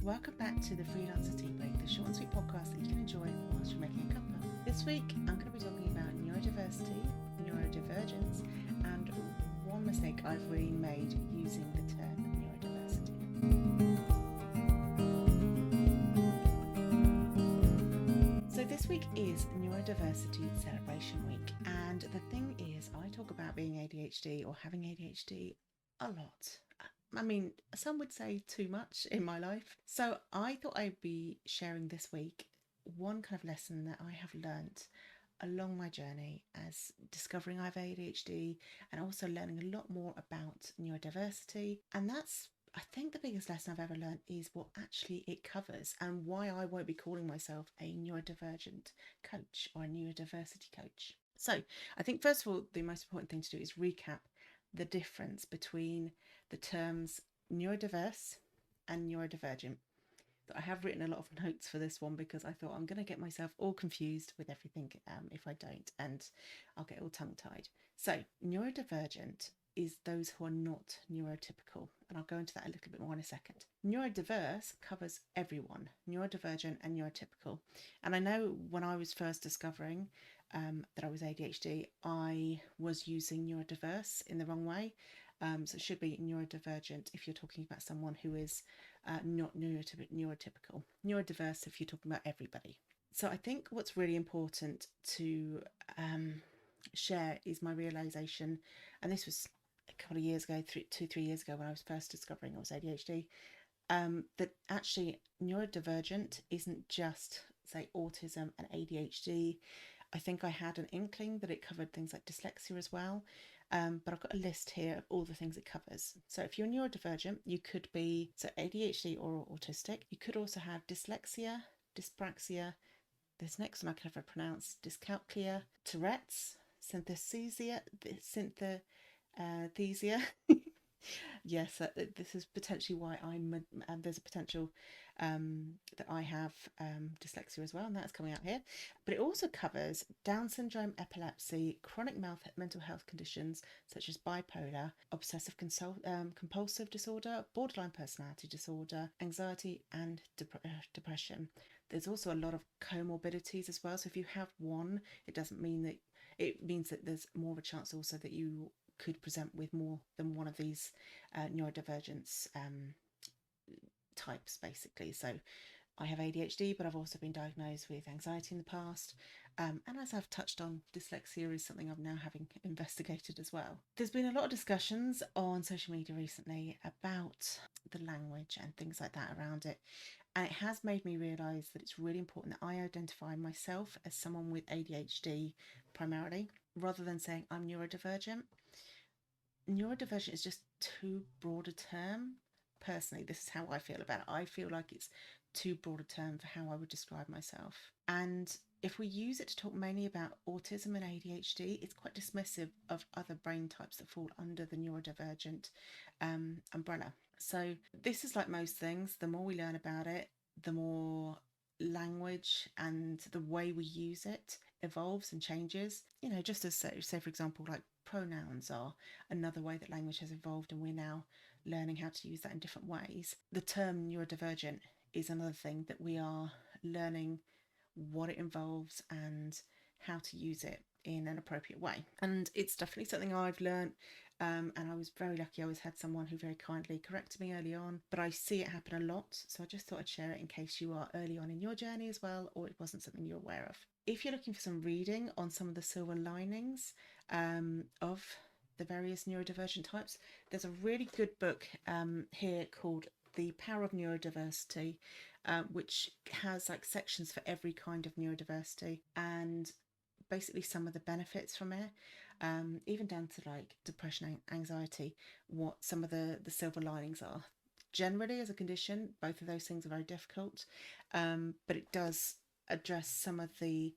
welcome back to the Freelancer Teabreak, the short and sweet podcast that you can enjoy whilst you're making a cuppa. This week I'm going to be talking about neurodiversity, neurodivergence, and one mistake I've really made using the term neurodiversity. So this week is Neurodiversity Celebration Week, and the thing is, I talk about being ADHD or having ADHD a lot. I mean, some would say too much in my life. So I thought I'd be sharing this week one kind of lesson that I have learnt along my journey as discovering I have ADHD and also learning a lot more about neurodiversity. And that's, I think, the biggest lesson I've ever learned is what actually it covers and why I won't be calling myself a neurodivergent coach or a neurodiversity coach. So I think, first of all, the most important thing to do is recap the difference between the terms neurodiverse and neurodivergent. I have written a lot of notes for this one because I thought I'm going to get myself all confused with everything if I don't, and I'll get all tongue-tied. So neurodivergent is those who are not neurotypical, and I'll go into that a little bit more in a second. Neurodiverse covers everyone, neurodivergent and neurotypical. And I know when I was first discovering that I was ADHD, I was using neurodiverse in the wrong way. So it should be neurodivergent if you're talking about someone who is not neurotypical. Neurodiverse if you're talking about everybody. So I think what's really important to share is my realisation, and this was a couple of years ago, 3 years ago, when I was first discovering I was ADHD, that actually neurodivergent isn't just, say, autism and ADHD. I think I had an inkling that it covered things like dyslexia as well, but I've got a list here of all the things it covers. So if you're neurodivergent, you could be ADHD or autistic. You could also have dyslexia, dyspraxia, this next one I can never pronounce, dyscalculia, Tourette's, synesthesia. Yes, this is potentially why there's a potential that I have dyslexia as well, and that's coming out here. But it also covers Down syndrome, epilepsy, chronic mental health conditions such as bipolar, obsessive compulsive disorder, borderline personality disorder, anxiety, and depression. There's also a lot of comorbidities as well. So if you have one, it means that there's more of a chance also that you could present with more than one of these neurodivergence types, basically. So I have ADHD, but I've also been diagnosed with anxiety in the past. And as I've touched on, dyslexia is something I'm now having investigated as well. There's been a lot of discussions on social media recently about the language and things like that around it. And it has made me realise that it's really important that I identify myself as someone with ADHD primarily, rather than saying I'm neurodivergent. Neurodivergent is just too broad a term. Personally, this is how I feel about it. I feel like it's too broad a term for how I would describe myself. And if we use it to talk mainly about autism and ADHD, it's quite dismissive of other brain types that fall under the neurodivergent umbrella. So this is like most things. The more we learn about it, the more language and the way we use it evolves and changes. You know, just as say for example, like pronouns are another way that language has evolved, and we're now learning how to use that in different ways. The term neurodivergent is another thing that we are learning what it involves and how to use it in an appropriate way. And it's definitely something I've learned, and I was very lucky. I always had someone who very kindly corrected me early on, but I see it happen a lot, so I just thought I'd share it in case you are early on in your journey as well, or it wasn't something you're aware of. If you're looking for some reading on some of the silver linings of the various neurodivergent types, there's a really good book here called The Power of Neurodiversity, which has like sections for every kind of neurodiversity and basically some of the benefits from it, even down to like depression and anxiety, what some of the silver linings are. Generally, as a condition, both of those things are very difficult, but it does address some of the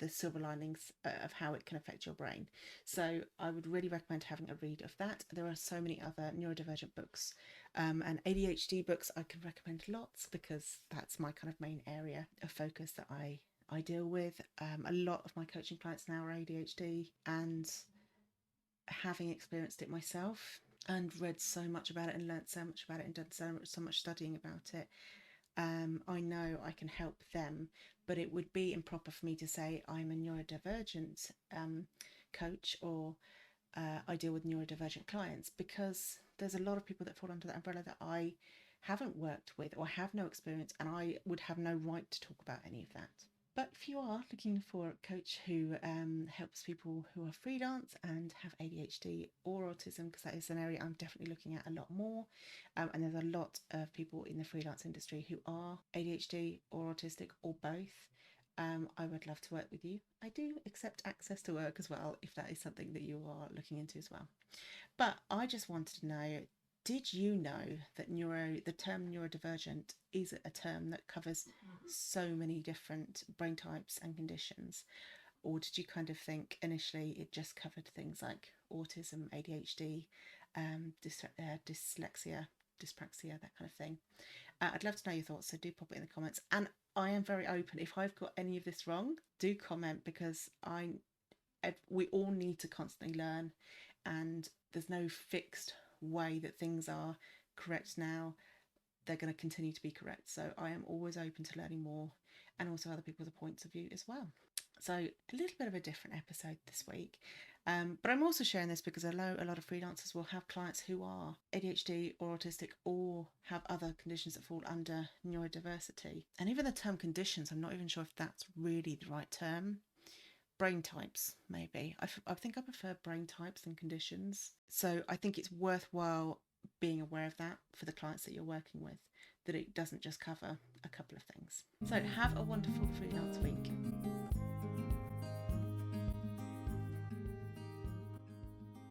silver linings of how it can affect your brain. So I would really recommend having a read of that. There are so many other neurodivergent books and ADHD books I can recommend lots, because that's my kind of main area of focus that I deal with. A lot of my coaching clients now are ADHD, and having experienced it myself, and read so much about it and learnt so much about it and done so much studying about it, I know I can help them. But it would be improper for me to say I'm a neurodivergent coach, or I deal with neurodivergent clients, because there's a lot of people that fall under that umbrella that I haven't worked with or have no experience, and I would have no right to talk about any of that. But if you are looking for a coach who helps people who are freelance and have ADHD or autism, because that is an area I'm definitely looking at a lot more, and there's a lot of people in the freelance industry who are ADHD or autistic or both, I would love to work with you. I do accept access to work as well, if that is something that you are looking into as well. But I just wanted to know, did you know that the term neurodivergent is a term that covers so many different brain types and conditions? Or did you kind of think initially it just covered things like autism, ADHD, dyslexia, dyspraxia, that kind of thing? I'd love to know your thoughts, so do pop it in the comments. And I am very open. If I've got any of this wrong, do comment, because we all need to constantly learn, and there's no fixed way that things are correct now. They're going to continue to be correct. So I am always open to learning more, and also other people's points of view as well. So a little bit of a different episode this week. But I'm also sharing this because I know a lot of freelancers will have clients who are ADHD or autistic or have other conditions that fall under neurodiversity. And even the term conditions, I'm not even sure if that's really the right term. Brain types, maybe. I think I prefer brain types than conditions. So I think it's worthwhile being aware of that for the clients that you're working with, that it doesn't just cover a couple of things. So have a wonderful freelance week.